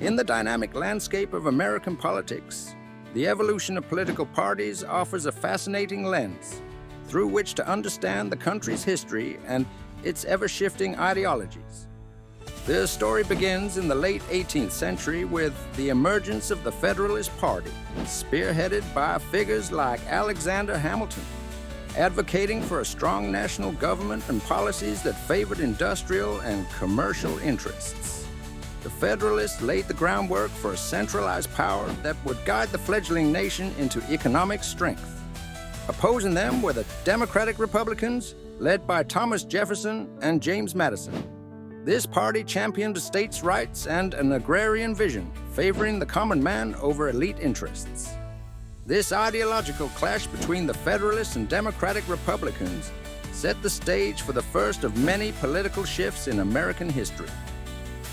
In the dynamic landscape of American politics, the evolution of political parties offers a fascinating lens through which to understand the country's history and its ever-shifting ideologies. The story begins in the late 18th century with the emergence of the Federalist Party, spearheaded by figures like Alexander Hamilton, advocating for a strong national government and policies that favored industrial and commercial interests. The Federalists laid the groundwork for a centralized power that would guide the fledgling nation into economic strength. Opposing them were the Democratic Republicans, led by Thomas Jefferson and James Madison. This party championed states' rights and an agrarian vision, favoring the common man over elite interests. This ideological clash between the Federalists and Democratic Republicans set the stage for the first of many political shifts in American history.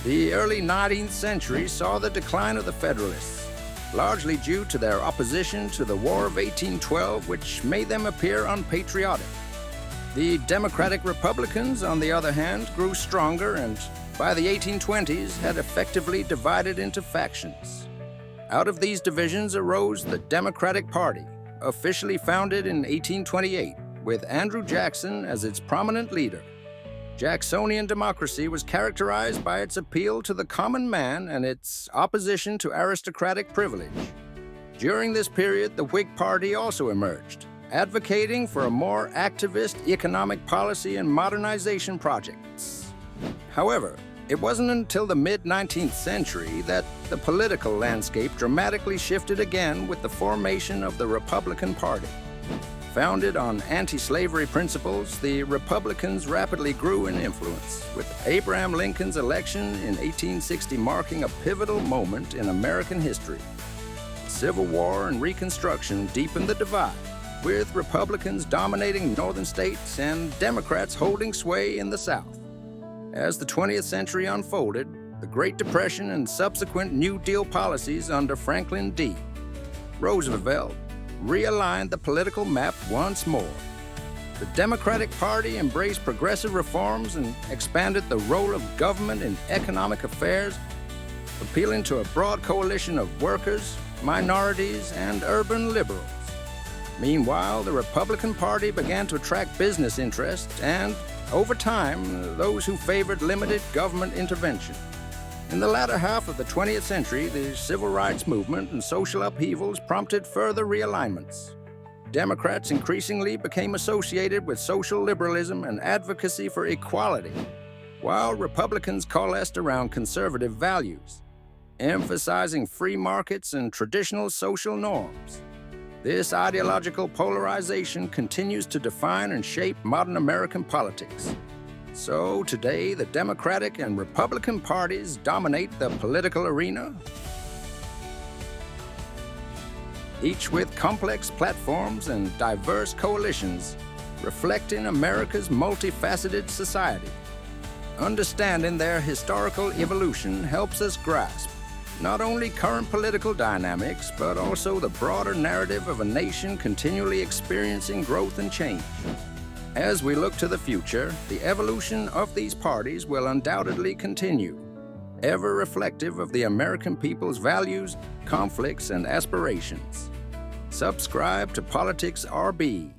The early 19th century saw the decline of the Federalists, largely due to their opposition to the War of 1812, which made them appear unpatriotic. The Democratic Republicans, on the other hand, grew stronger and, by the 1820s, had effectively divided into factions. Out of these divisions arose the Democratic Party, officially founded in 1828, with Andrew Jackson as its prominent leader. Jacksonian democracy was characterized by its appeal to the common man and its opposition to aristocratic privilege. During this period, the Whig Party also emerged, advocating for a more activist economic policy and modernization projects. However, it wasn't until the mid-19th century that the political landscape dramatically shifted again with the formation of the Republican Party. Founded on anti-slavery principles, the Republicans rapidly grew in influence, with Abraham Lincoln's election in 1860 marking a pivotal moment in American history. Civil War and Reconstruction deepened the divide, with Republicans dominating northern states and Democrats holding sway in the South. As the 20th century unfolded, the Great Depression and subsequent New Deal policies under Franklin D. Roosevelt realigned the political map once more. The Democratic Party embraced progressive reforms and expanded the role of government in economic affairs, appealing to a broad coalition of workers, minorities, and urban liberals. Meanwhile, the Republican Party began to attract business interests and, over time, those who favored limited government intervention. In the latter half of the 20th century, the civil rights movement and social upheavals prompted further realignments. Democrats increasingly became associated with social liberalism and advocacy for equality, while Republicans coalesced around conservative values, emphasizing free markets and traditional social norms. This ideological polarization continues to define and shape modern American politics. So today, the Democratic and Republican parties dominate the political arena, each with complex platforms and diverse coalitions, reflecting America's multifaceted society. Understanding their historical evolution helps us grasp not only current political dynamics, but also the broader narrative of a nation continually experiencing growth and change. As we look to the future, the evolution of these parties will undoubtedly continue, ever reflective of the American people's values, conflicts, and aspirations. Subscribe to Politics RB